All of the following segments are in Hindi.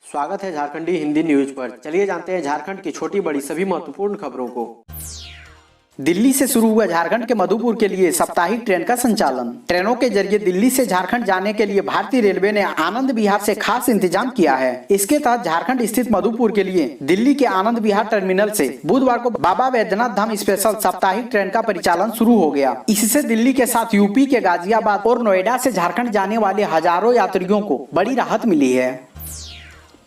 स्वागत है झारखंडी हिंदी न्यूज पर। चलिए जानते हैं झारखंड की छोटी बड़ी सभी महत्वपूर्ण खबरों को। दिल्ली से शुरू हुआ झारखंड के मधुपुर के लिए साप्ताहिक ट्रेन का संचालन। ट्रेनों के जरिए दिल्ली से झारखंड जाने के लिए भारतीय रेलवे ने आनंद विहार से खास इंतजाम किया है। इसके तहत झारखंड स्थित मधुपुर के लिए दिल्ली के आनंद विहार टर्मिनल से बुधवार को बाबा वैद्यनाथ धाम स्पेशल साप्ताहिक ट्रेन का परिचालन शुरू हो गया। इससे दिल्ली के साथ यूपी के गाजियाबाद और नोएडा से झारखंड जाने वाले हजारों यात्रियों को बड़ी राहत मिली है।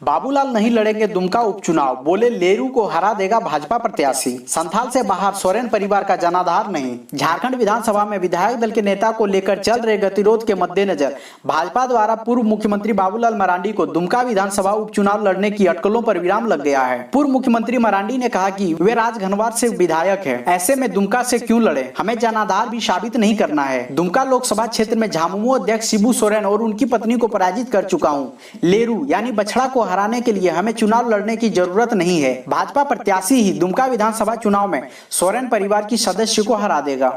बाबूलाल नहीं लड़ेंगे दुमका उपचुनाव, बोले लेरू को हरा देगा भाजपा प्रत्याशी। संथाल से बाहर सोरेन परिवार का जनाधार नहीं। झारखंड विधानसभा में विधायक दल के नेता को लेकर चल रहे गतिरोध के मद्देनजर भाजपा द्वारा पूर्व मुख्यमंत्री बाबूलाल मरांडी को दुमका विधानसभा उपचुनाव लड़ने की अटकलों पर विराम लग गया है। पूर्व मुख्यमंत्री मरांडी ने कहा कि वे राजघनवार से विधायक है, ऐसे में दुमका से क्यों लड़े, हमें जनाधार भी साबित नहीं करना है। दुमका लोकसभा क्षेत्र में झामुमो अध्यक्ष शिबू सोरेन और उनकी पत्नी को पराजित कर चुका हूँ। लेरू यानी बछड़ा को हराने के लिए हमें चुनाव लड़ने की जरूरत नहीं है। भाजपा प्रत्याशी ही दुमका विधानसभा चुनाव में सोरेन परिवार की सदस्य को हरा देगा।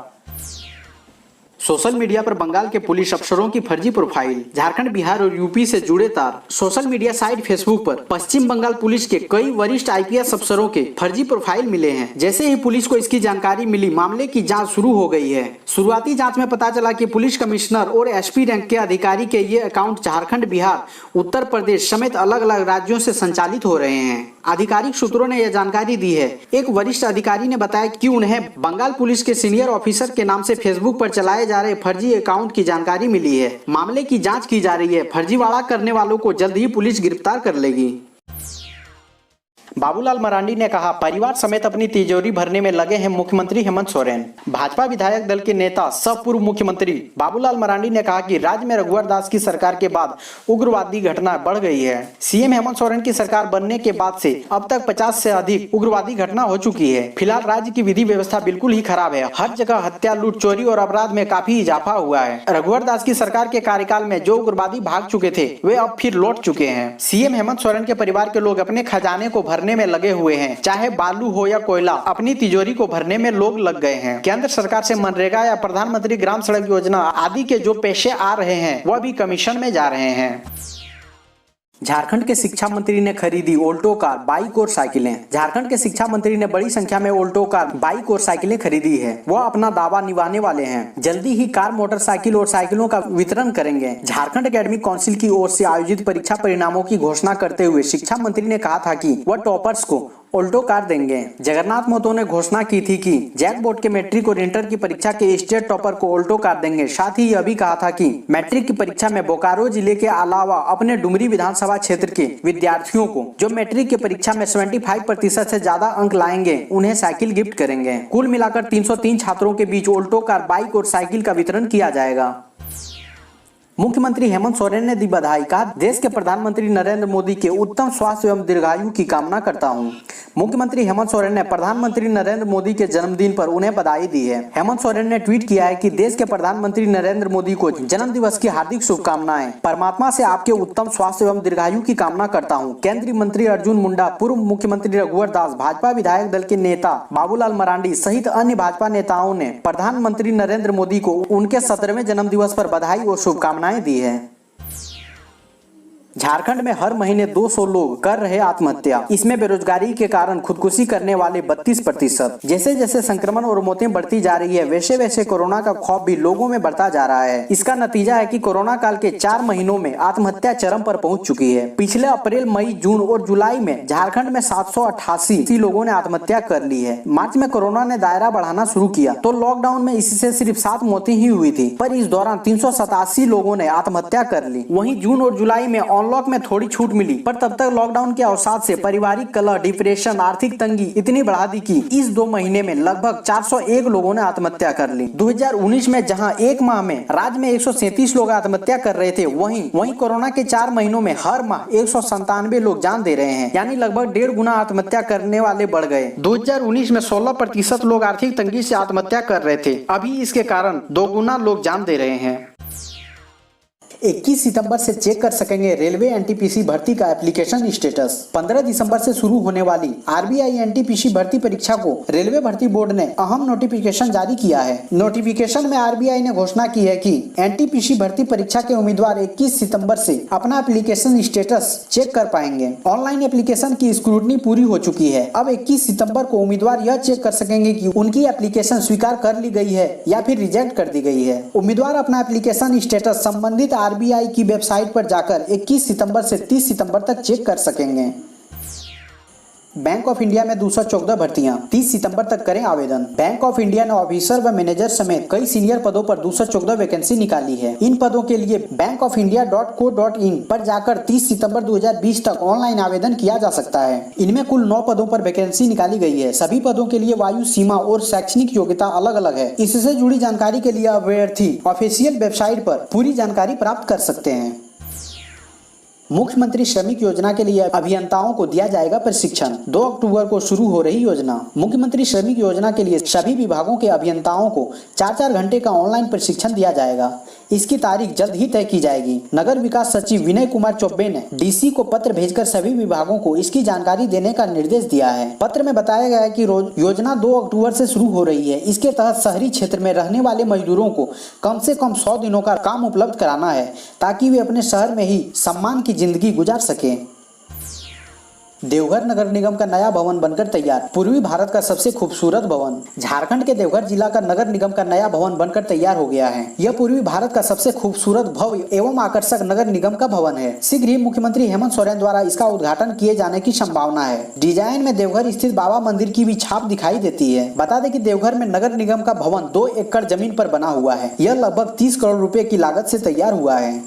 सोशल मीडिया पर बंगाल के पुलिस अफसरों की फर्जी प्रोफाइल। झारखंड, बिहार और यूपी से जुड़े तार। सोशल मीडिया साइट फेसबुक पर पश्चिम बंगाल पुलिस के कई वरिष्ठ आईपीएस अफसरों के फर्जी प्रोफाइल मिले हैं। जैसे ही पुलिस को इसकी जानकारी मिली, मामले की जांच शुरू हो गई है। शुरुआती जांच में पता चला कि पुलिस कमिश्नर और एसपी रैंक के अधिकारी के ये अकाउंट झारखंड, बिहार, उत्तर प्रदेश समेत अलग अलग राज्यों से संचालित हो रहे हैं। आधिकारिक सूत्रों ने यह जानकारी दी है। एक वरिष्ठ अधिकारी ने बताया कि उन्हें बंगाल पुलिस के सीनियर ऑफिसर के नाम से फेसबुक पर चलाए जा रहे फर्जी अकाउंट की जानकारी मिली है। मामले की जांच की जा रही है। फर्जीवाड़ा करने वालों को जल्द ही पुलिस गिरफ्तार कर लेगी। बाबूलाल मरांडी ने कहा, परिवार समेत अपनी तिजोरी भरने में लगे हैं मुख्यमंत्री हेमंत सोरेन। भाजपा विधायक दल के नेता सह पूर्व मुख्यमंत्री बाबूलाल मरांडी ने कहा कि राज्य में रघुवर दास की सरकार के बाद उग्रवादी घटना बढ़ गई है। सीएम हेमंत सोरेन की सरकार बनने के बाद से अब तक 50 से अधिक उग्रवादी घटना हो चुकी है। फिलहाल राज्य की विधि व्यवस्था बिल्कुल ही खराब है। हर जगह हत्या, लूट, चोरी और अपराध में काफी इजाफा हुआ है। रघुवर दास की सरकार के कार्यकाल में जो उग्रवादी भाग चुके थे वे अब फिर लौट चुके हैं। सीएम हेमंत सोरेन के परिवार के लोग अपने खजाने को भरने में लगे हुए हैं। चाहे बालू हो या कोयला, अपनी तिजोरी को भरने में लोग लग गए हैं। केंद्र सरकार से मनरेगा या प्रधानमंत्री ग्राम सड़क योजना आदि के जो पैसे आ रहे हैं वह भी कमीशन में जा रहे हैं। झारखंड के शिक्षा मंत्री ने खरीदी ऑल्टो कार, बाइक और साइकिलें। झारखंड के शिक्षा मंत्री ने बड़ी संख्या में ऑल्टो कार, बाइक और साइकिलें खरीदी है। वह अपना दावा निभाने वाले हैं। जल्दी ही कार, मोटरसाइकिल और साइकिलों का वितरण करेंगे। झारखंड एकेडमिक काउंसिल की ओर से आयोजित परीक्षा परिणामों की घोषणा करते हुए शिक्षा मंत्री ने कहा था कि वह टॉपर्स को ऑल्टो कार देंगे। जगन्नाथ महतो ने घोषणा की थी कि जैक बोर्ड के मैट्रिक और इंटर की परीक्षा के स्टेट टॉपर को ऑल्टो कार देंगे। साथ ही यह भी कहा था कि मैट्रिक की परीक्षा में बोकारो जिले के अलावा अपने डुमरी विधानसभा क्षेत्र के विद्यार्थियों को जो मैट्रिक की परीक्षा में 75% से ज्यादा अंक लाएंगे उन्हें साइकिल गिफ्ट करेंगे। कुल मिलाकर 303 छात्रों के बीच ऑल्टो कार, बाइक और साइकिल का वितरण किया जाएगा। मुख्यमंत्री हेमंत सोरेन ने दी बधाई। कहा, देश के प्रधानमंत्री नरेंद्र मोदी के उत्तम स्वास्थ्य एवं दीर्घायु की कामना करता हूं। मुख्यमंत्री हेमंत सोरेन ने प्रधानमंत्री नरेंद्र मोदी के जन्मदिन पर उन्हें बधाई दी है। हेमंत सोरेन ने ट्वीट किया है कि देश के प्रधानमंत्री नरेंद्र मोदी को जन्म दिवस की हार्दिक शुभकामनाएं। परमात्मा से आपके उत्तम स्वास्थ्य एवं दीर्घायु की कामना करता हूँ। केंद्रीय मंत्री अर्जुन मुंडा, पूर्व मुख्यमंत्री रघुवर दास, भाजपा विधायक दल के नेता बाबूलाल मरांडी सहित अन्य भाजपा नेताओं ने प्रधानमंत्री नरेंद्र मोदी को उनके 17वें जन्म दिवस पर बधाई और शुभकामनाएं दी है। झारखंड में हर महीने 200 लोग कर रहे आत्महत्या। इसमें बेरोजगारी के कारण खुदकुशी करने वाले 32%। जैसे जैसे संक्रमण और मौतें बढ़ती जा रही है वैसे वैसे कोरोना का खौफ भी लोगों में बढ़ता जा रहा है। इसका नतीजा है कि कोरोना काल के 4 महीनों में आत्महत्या चरम पर पहुंच चुकी है। पिछले अप्रैल, मई, जून और जुलाई में झारखंड में 788 लोगों ने आत्महत्या कर ली है। मार्च में कोरोना ने दायरा बढ़ाना शुरू किया तो लॉकडाउन में इससे सिर्फ 7 मौतें ही हुई थी, पर इस दौरान 387 लोगों ने आत्महत्या कर ली। वहीं जून और जुलाई में अनलॉक में थोड़ी छूट मिली, पर तब तक लॉकडाउन के अवसाद से पारिवारिक कलह, डिप्रेशन, आर्थिक तंगी इतनी बढ़ा दी कि इस 2 महीने में लगभग 401 लोगों ने आत्महत्या कर ली। 2019 में जहां एक माह में राज्य में 137 लोग आत्महत्या कर रहे थे, वहीं कोरोना के 4 महीनों में हर माह 197 लोग जान दे रहे हैं। यानी लगभग 1.5 गुना आत्महत्या करने वाले बढ़ गए। 2019 में 16% लोग आर्थिक तंगी से आत्महत्या कर रहे थे, अभी इसके कारण 2 गुना लोग जान दे रहे हैं। 21 सितंबर से चेक कर सकेंगे रेलवे एनटीपीसी भर्ती का एप्लीकेशन स्टेटस। 15 दिसंबर से शुरू होने वाली आरबीआई एनटीपीसी भर्ती परीक्षा को रेलवे भर्ती बोर्ड ने अहम नोटिफिकेशन जारी किया है। नोटिफिकेशन में आरबीआई ने घोषणा की है कि एनटीपीसी भर्ती परीक्षा के उम्मीदवार 21 सितंबर से अपना एप्लीकेशन स्टेटस चेक कर पाएंगे। ऑनलाइन एप्लीकेशन की स्क्रूटनी पूरी हो चुकी है। अब 21 सितंबर को उम्मीदवार यह चेक कर सकेंगे कि उनकी एप्लीकेशन स्वीकार कर ली गई है या फिर रिजेक्ट कर दी गई है। उम्मीदवार अपना एप्लीकेशन स्टेटस संबंधित आरबीआई की वेबसाइट पर जाकर 21 सितंबर से 30 सितंबर तक चेक कर सकेंगे। बैंक ऑफ इंडिया में 214 भर्तियां, 30 सितंबर तक करें आवेदन। बैंक ऑफ इंडिया ने ऑफिसर व मैनेजर समेत कई सीनियर पदों पर 214 वैकेंसी निकाली है। इन पदों के लिए bankofindia.co.in पर जाकर 30 सितंबर 2020 तक ऑनलाइन आवेदन किया जा सकता है। इनमें कुल 9 पदों पर वैकेंसी निकाली गई है। सभी पदों के लिए वायु सीमा और शैक्षणिक योग्यता अलग अलग है। इससे जुड़ी जानकारी के लिए अभ्यर्थी ऑफिशियल वेबसाइट पर पूरी जानकारी प्राप्त कर सकते हैं। मुख्यमंत्री श्रमिक योजना के लिए अभियंताओं को दिया जाएगा प्रशिक्षण। 2 अक्टूबर को शुरू हो रही योजना। मुख्यमंत्री श्रमिक योजना के लिए सभी विभागों के अभियंताओं को 4-4 घंटे का ऑनलाइन प्रशिक्षण दिया जाएगा। इसकी तारीख जल्द ही तय की जाएगी। नगर विकास सचिव विनय कुमार चौबे ने डीसी को पत्र भेजकर सभी विभागों को इसकी जानकारी देने का निर्देश दिया है। पत्र में बताया गया है कि योजना 2 अक्टूबर से शुरू हो रही है। इसके तहत शहरी क्षेत्र में रहने वाले मजदूरों को कम से कम 100 दिनों का काम उपलब्ध कराना है ताकि वे अपने शहर में ही सम्मान की जिंदगी गुजार सकें। देवघर नगर निगम का नया भवन बनकर तैयार। पूर्वी भारत का सबसे खूबसूरत भवन। झारखंड के देवघर जिला का नगर निगम का नया भवन बनकर तैयार हो गया है। यह पूर्वी भारत का सबसे खूबसूरत भव्य एवं आकर्षक नगर निगम का भवन है। शीघ्र ही मुख्यमंत्री हेमंत सोरेन द्वारा इसका उद्घाटन किए जाने की संभावना है। डिजाइन में देवघर स्थित बाबा मंदिर की भी छाप दिखाई देती है। बता दें कि देवघर में नगर निगम का भवन 2 एकड़ जमीन पर बना हुआ है। यह लगभग 30 करोड़ रुपए की लागत से तैयार हुआ है।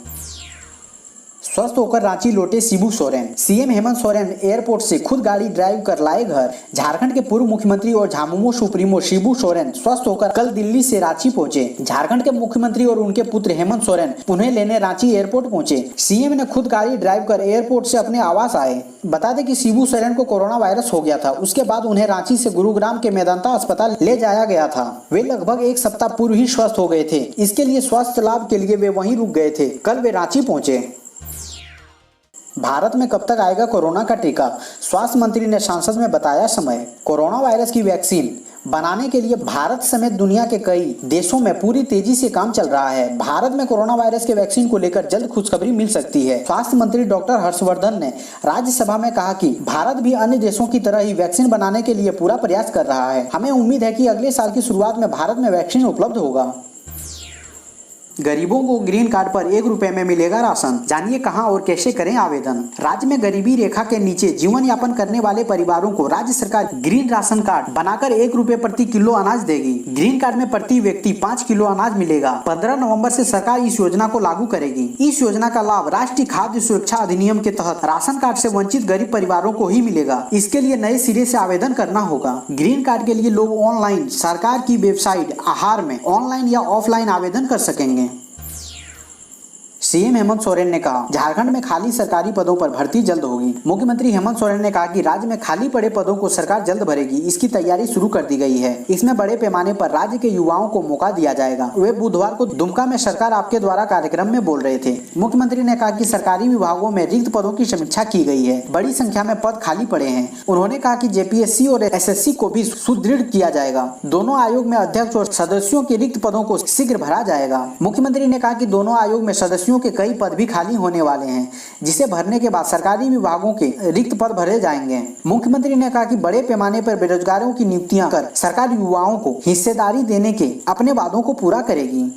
स्वस्थ होकर रांची लौटे शिबू सोरेन। सीएम हेमंत सोरेन एयरपोर्ट से खुद गाड़ी ड्राइव कर लाए घर। झारखंड के पूर्व मुख्यमंत्री और झामुमो सुप्रीमो शिबू सोरेन स्वस्थ होकर कल दिल्ली से रांची पहुंचे। झारखंड के मुख्यमंत्री और उनके पुत्र हेमंत सोरेन उन्हें लेने रांची एयरपोर्ट पहुंचे। सीएम ने खुद गाड़ी ड्राइव कर एयरपोर्ट से अपने आवास आए। बता दें कि शिबू सोरेन को कोरोना वायरस हो गया था। उसके बाद उन्हें रांची से गुरुग्राम के मेदांता अस्पताल ले जाया गया था। वे लगभग 1 सप्ताह पूर्व ही स्वस्थ हो गए थे। इसके लिए स्वास्थ्य लाभ के लिए वे वहीं रुक गए थे। कल वे रांची पहुंचे। भारत में कब तक आएगा कोरोना का टीका? स्वास्थ्य मंत्री ने संसद में बताया समय। कोरोना वायरस की वैक्सीन बनाने के लिए भारत समेत दुनिया के कई देशों में पूरी तेजी से काम चल रहा है। भारत में कोरोना वायरस के वैक्सीन को लेकर जल्द खुशखबरी मिल सकती है। स्वास्थ्य मंत्री डॉक्टर हर्षवर्धन ने राज्यसभा में कहा कि भारत भी अन्य देशों की तरह ही वैक्सीन बनाने के लिए पूरा प्रयास कर रहा है। हमें उम्मीद है कि अगले साल की शुरुआत में भारत में वैक्सीन उपलब्ध होगा। गरीबों को ग्रीन कार्ड पर 1 रुपए में मिलेगा राशन। जानिए कहां और कैसे करें आवेदन। राज्य में गरीबी रेखा के नीचे जीवन यापन करने वाले परिवारों को राज्य सरकार ग्रीन राशन कार्ड बनाकर 1 रुपए प्रति किलो अनाज देगी। ग्रीन कार्ड में प्रति व्यक्ति 5 किलो अनाज मिलेगा। 15 नवंबर से सरकार इस योजना को लागू करेगी। इस योजना का लाभ राष्ट्रीय खाद्य सुरक्षा अधिनियम के तहत राशन कार्ड से वंचित गरीब परिवारों को ही मिलेगा। इसके लिए नए सिरे से आवेदन करना होगा। ग्रीन कार्ड के लिए लोग ऑनलाइन सरकार की वेबसाइट आहार में ऑनलाइन या ऑफलाइन आवेदन कर सकेंगे। सीएम हेमंत सोरेन ने कहा झारखंड में खाली सरकारी पदों पर भर्ती जल्द होगी। मुख्यमंत्री हेमंत सोरेन ने कहा कि राज्य में खाली पड़े पदों को सरकार जल्द भरेगी। इसकी तैयारी शुरू कर दी गई है। इसमें बड़े पैमाने पर राज्य के युवाओं को मौका दिया जाएगा। वे बुधवार को दुमका में सरकार आपके द्वारा कार्यक्रम में बोल रहे थे। मुख्यमंत्री ने कहा कि सरकारी विभागों में रिक्त पदों की समीक्षा की गई है। बड़ी संख्या में पद खाली पड़े हैं। उन्होंने कहा कि जेपीएससी और एसएससी को भी सुदृढ़ किया जाएगा। दोनों आयोग में अध्यक्ष और सदस्यों के रिक्त पदों को शीघ्र भरा जाएगा। मुख्यमंत्री ने कहा कि दोनों आयोग में सदस्यों के कई पद भी खाली होने वाले हैं, जिसे भरने के बाद सरकारी विभागों के रिक्त पद भरे जाएंगे। मुख्यमंत्री ने कहा कि बड़े पैमाने पर बेरोजगारों की नियुक्तियां कर सरकार युवाओं को हिस्सेदारी देने के अपने वादों को पूरा करेगी।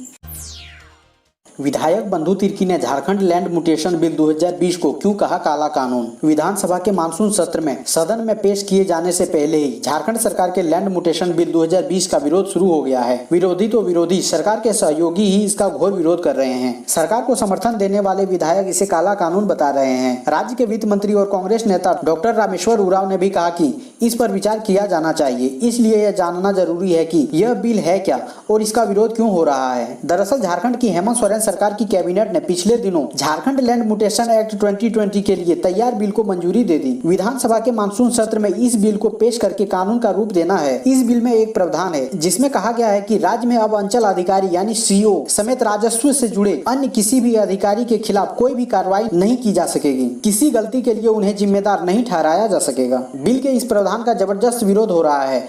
विधायक बंधु तिर्की ने झारखंड लैंड म्यूटेशन बिल 2020 को क्यों कहा काला कानून। विधानसभा के मानसून सत्र में सदन में पेश किए जाने से पहले ही झारखंड सरकार के लैंड म्यूटेशन बिल 2020 का विरोध शुरू हो गया है। विरोधी तो विरोधी, सरकार के सहयोगी ही इसका घोर विरोध कर रहे हैं। सरकार को समर्थन देने वाले विधायक इसे काला कानून बता रहे हैं। राज्य के वित्त मंत्री और कांग्रेस नेता डॉक्टर रामेश्वर उरांव ने भी कहा कि इस पर विचार किया जाना चाहिए। इसलिए यह जानना जरूरी है कि यह बिल है क्या और इसका विरोध क्यों हो रहा है। दरअसल झारखंड की हेमंत सोरेन सरकार की कैबिनेट ने पिछले दिनों झारखंड लैंड म्यूटेशन एक्ट 2020 के लिए तैयार बिल को मंजूरी दे दी। विधानसभा के मानसून सत्र में इस बिल को पेश करके कानून का रूप देना है। इस बिल में एक प्रावधान है जिसमें कहा गया है कि राज्य में अब अंचल अधिकारी यानी सीओ समेत राजस्व से जुड़े अन्य किसी भी अधिकारी के खिलाफ कोई भी कार्रवाई नहीं की जा सकेगी। किसी गलती के लिए उन्हें जिम्मेदार नहीं ठहराया जा सकेगा। बिल के इस प्रावधान का जबरदस्त विरोध हो रहा है।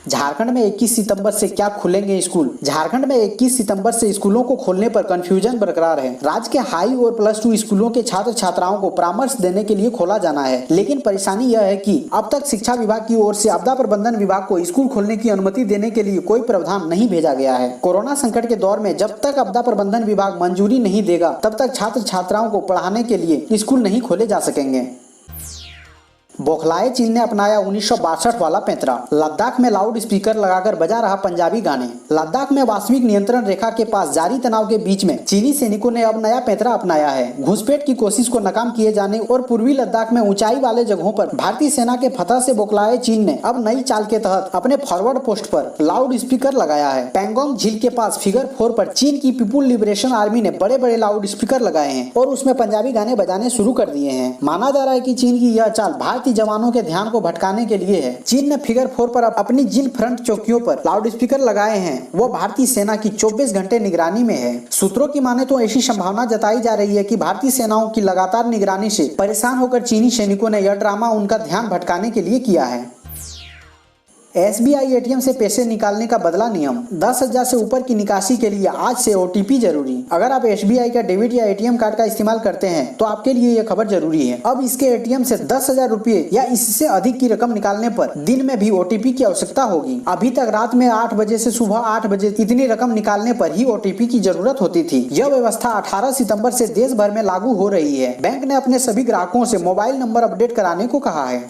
झारखंड में 21 सितंबर से क्या खुलेंगे स्कूल? झारखंड में 21 सितंबर से स्कूलों को खोलने पर कंफ्यूजन बरकरार है। राज्य के हाई और +2 स्कूलों के छात्र छात्राओं को परामर्श देने के लिए खोला जाना है, लेकिन परेशानी यह है कि अब तक शिक्षा विभाग की ओर से आपदा प्रबंधन विभाग को स्कूल खोलने की अनुमति देने के लिए कोई प्रावधान नहीं भेजा गया है। कोरोना संकट के दौर में जब तक आपदा प्रबंधन विभाग मंजूरी नहीं देगा तब तक छात्र छात्राओं को पढ़ाने के लिए स्कूल नहीं खोले जा सकेंगे। बौखलाए चीन ने अपनाया 1962 वाला पैंतरा। लद्दाख में लाउड स्पीकर लगाकर बजा रहा पंजाबी गाने। लद्दाख में वास्तविक नियंत्रण रेखा के पास जारी तनाव के बीच में चीनी सैनिकों ने अब नया पैंतरा अपनाया है। घुसपैठ की कोशिश को नाकाम किए जाने और पूर्वी लद्दाख में ऊंचाई वाले जगहों पर भारतीय सेना के फतह से बौखलाए चीन ने अब नई चाल के तहत अपने फॉरवर्ड पोस्ट पर लाउड स्पीकर लगाया है। पैंगोंग झील के पास फिगर 4 पर चीन की पीपुल लिबरेशन आर्मी ने बड़े बड़े लाउड स्पीकर लगाए हैं और उसमें पंजाबी गाने बजाने शुरू कर दिए हैं। माना जा रहा है कि चीन की यह चाल भारतीय जवानों के ध्यान को भटकाने के लिए है। चीन ने फिगर 4 पर अपनी जिन फ्रंट चौकियों पर लाउड स्पीकर लगाए हैं वो भारतीय सेना की 24 घंटे निगरानी में है। सूत्रों की माने तो ऐसी संभावना जताई जा रही है कि भारतीय सेनाओं की लगातार निगरानी से परेशान होकर चीनी सैनिकों ने यह ड्रामा उनका ध्यान भटकाने के लिए किया है। SBI ATM से पैसे निकालने का बदला नियम। 10,000 से ऊपर की निकासी के लिए आज से OTP जरूरी। अगर आप SBI का डेबिट या ATM कार्ड का इस्तेमाल करते हैं तो आपके लिए यह खबर जरूरी है। अब इसके ATM से 10,000 रुपये या इससे अधिक की रकम निकालने पर दिन में भी OTP की आवश्यकता होगी। अभी तक रात में 8 बजे से सुबह 8 बजे इतनी रकम निकालने पर ही OTP की जरूरत होती थी। यह व्यवस्था 18 सितंबर से देश भर में लागू हो रही है। बैंक ने अपने सभी ग्राहकों से मोबाइल नंबर अपडेट कराने को कहा है।